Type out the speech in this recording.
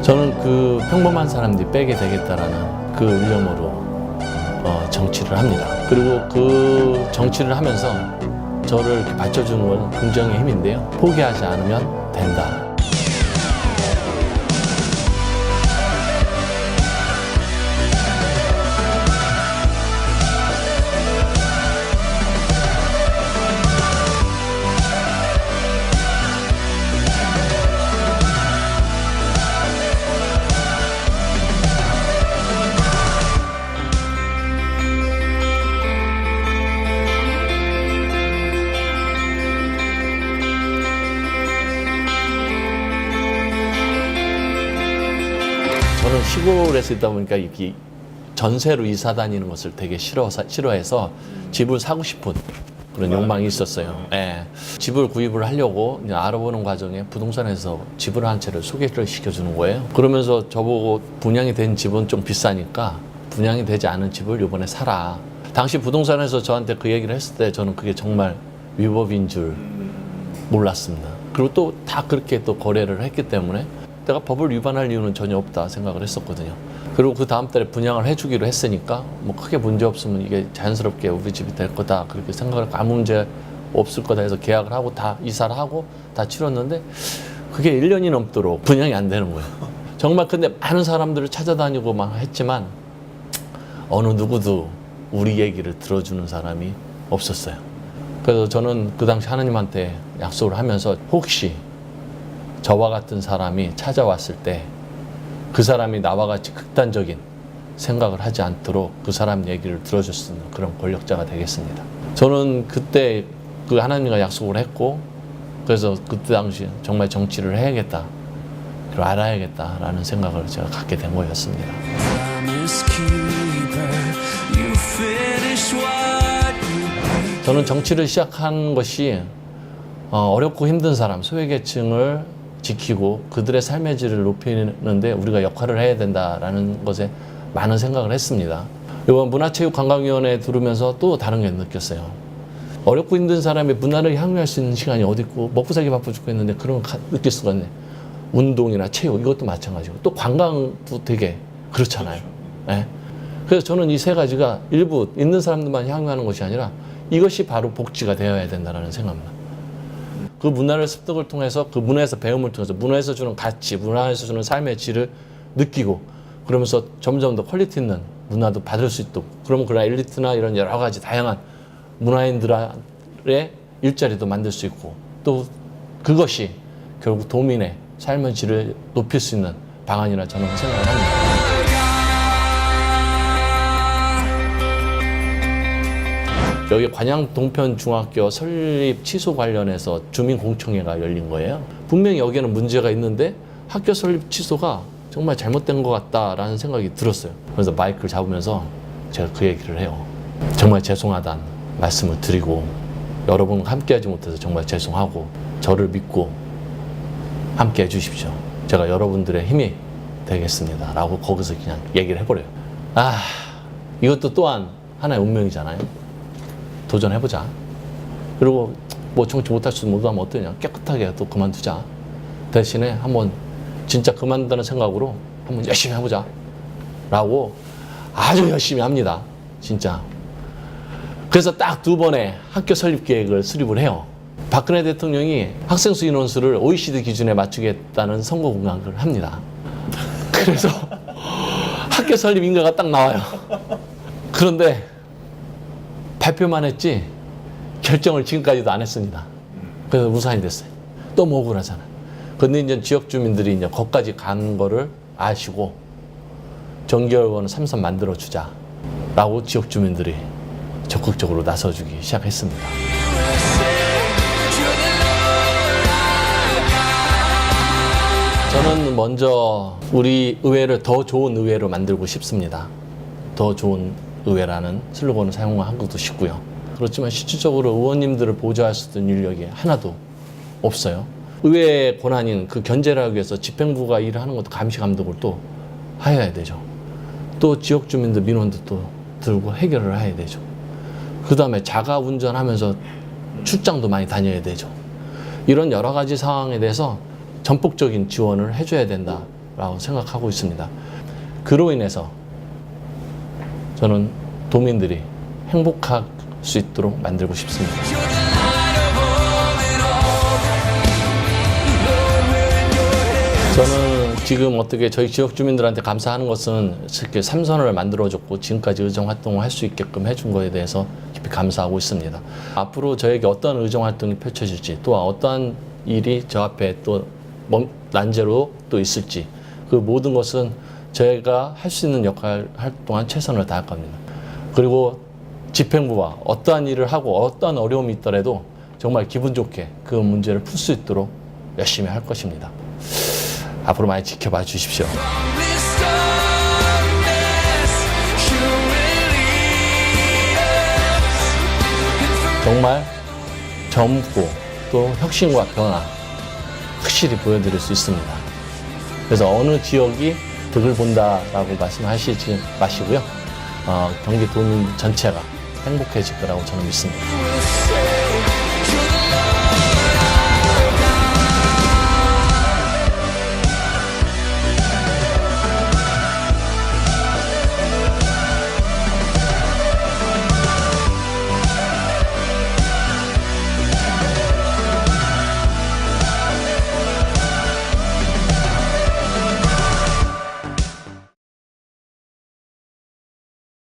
저는 그 평범한 사람들이 빼게 되겠다라는 그 일념으로 정치를 합니다. 그리고 그 정치를 하면서 저를 이렇게 받쳐주는 건 긍정의 힘인데요. 포기하지 않으면 된다. 저는 시골에서 있다 보니까 이렇게 전세로 이사 다니는 것을 되게 싫어해서 집을 사고 싶은 그런 욕망이 있었어요. 예. 집을 구입을 하려고 이제 알아보는 과정에 부동산에서 집을 한 채를 소개를 시켜주는 거예요. 그러면서 저보고 분양이 된 집은 좀 비싸니까 분양이 되지 않은 집을 이번에 사라. 당시 부동산에서 저한테 그 얘기를 했을 때 저는 그게 정말 위법인 줄 몰랐습니다. 그리고 또 다 그렇게 또 거래를 했기 때문에 내가 법을 위반할 이유는 전혀 없다 생각을 했었거든요. 그리고 그 다음 달에 분양을 해주기로 했으니까 뭐 크게 문제 없으면 이게 자연스럽게 우리 집이 될 거다 그렇게 생각을 하고 아무 문제 없을 거다 해서 계약을 하고 다 이사를 하고 다 치렀는데 그게 1년이 넘도록 분양이 안 되는 거예요. 정말 근데 많은 사람들을 찾아다니고 막 했지만 어느 누구도 우리 얘기를 들어주는 사람이 없었어요. 그래서 저는 그 당시 하나님한테 약속을 하면서 혹시 저와 같은 사람이 찾아왔을 때 그 사람이 나와 같이 극단적인 생각을 하지 않도록 그 사람 얘기를 들어줄 수 있는 그런 권력자가 되겠습니다. 저는 그때 그 하나님과 약속을 했고 그래서 그때 당시 정말 정치를 해야겠다, 그리고 알아야겠다라는 생각을 제가 갖게 된 거였습니다. 저는 정치를 시작한 것이 어렵고 힘든 사람, 소외계층을 지키고 그들의 삶의 질을 높이는데 우리가 역할을 해야 된다라는 것에 많은 생각을 했습니다. 이번 문화체육관광위원회 들으면서 또 다른 게 느꼈어요. 어렵고 힘든 사람이 문화를 향유할 수 있는 시간이 어디 있고 먹고 살기 바빠 죽겠는데 그런 거 느낄 수가 있네. 운동이나 체육 이것도 마찬가지고 또 관광도 되게 그렇잖아요. 네. 그래서 저는 이 세 가지가 일부 있는 사람들만 향유하는 것이 아니라 이것이 바로 복지가 되어야 된다는 생각입니다. 그 문화를 습득을 통해서 그 문화에서 배움을 통해서 문화에서 주는 가치, 문화에서 주는 삶의 질을 느끼고 그러면서 점점 더 퀄리티 있는 문화도 받을 수 있도록 그러면 그런 엘리트나 이런 여러 가지 다양한 문화인들의 일자리도 만들 수 있고 또 그것이 결국 도민의 삶의 질을 높일 수 있는 방안이라 저는 생각을 합니다. 여기 관양 동편중학교 설립 취소 관련해서 주민공청회가 열린 거예요. 분명히 여기에는 문제가 있는데 학교 설립 취소가 정말 잘못된 것 같다라는 생각이 들었어요. 그래서 마이크를 잡으면서 제가 그 얘기를 해요. 정말 죄송하다는 말씀을 드리고 여러분 함께하지 못해서 정말 죄송하고 저를 믿고 함께해 주십시오. 제가 여러분들의 힘이 되겠습니다. 라고 거기서 그냥 얘기를 해버려요. 이것도 또한 하나의 운명이잖아요. 도전해보자. 그리고 뭐 정치 못할 수도 못하면 어떠냐. 깨끗하게 또 그만두자. 대신에 한번 진짜 그만둔다는 생각으로 한번 열심히 해보자. 라고 아주 열심히 합니다. 진짜. 그래서 딱 2번의 학교 설립 계획을 수립을 해요. 박근혜 대통령이 학생 수 인원수를 OECD 기준에 맞추겠다는 선거 공약을 합니다. 그래서 학교 설립 인가가 딱 나와요. 그런데 발표만 했지 결정을 지금까지도 안 했습니다. 그래서 무산이 됐어요. 너무 억울하잖아요. 근데 이제 지역 주민들이 이제 거기까지 간 거를 아시고 정기회원 3선 만들어주자 라고 지역 주민들이 적극적으로 나서주기 시작했습니다. 저는 먼저 우리 의회를 더 좋은 의회로 만들고 싶습니다. 더 좋은 의회라는 슬로건을 사용한 것도 쉽고요. 그렇지만 실질적으로 의원님들을 보좌할 수 있는 인력이 하나도 없어요. 의회 권한인 그 견제를 하기 위해서 집행부가 일을 하는 것도 감시 감독을 또 해야 되죠. 또 지역 주민들 민원도 또 들고 해결을 해야 되죠. 그 다음에 자가 운전하면서 출장도 많이 다녀야 되죠. 이런 여러 가지 상황에 대해서 전폭적인 지원을 해줘야 된다. 거라고 생각하고 있습니다. 그로 인해서 저는 도민들이 행복할 수 있도록 만들고 싶습니다. 저는 지금 어떻게 저희 지역 주민들한테 감사하는 것은 이렇게 삼선을 만들어줬고 지금까지 의정 활동을 할 수 있게끔 해준 거에 대해서 깊이 감사하고 있습니다. 앞으로 저에게 어떤 의정 활동이 펼쳐질지, 또 어떠한 일이 저 앞에 또 난제로 또 있을지, 그 모든 것은 저희가 할 수 있는 역할 할 동안 최선을 다할 겁니다. 그리고 집행부와 어떠한 일을 하고 어떠한 어려움이 있더라도 정말 기분 좋게 그 문제를 풀 수 있도록 열심히 할 것입니다. 앞으로 많이 지켜봐 주십시오. 정말 젊고 또 혁신과 변화 확실히 보여드릴 수 있습니다. 그래서 어느 지역이 득을 본다라고 말씀하시지 마시고요. 경기도민 전체가 행복해질 거라고 저는 믿습니다.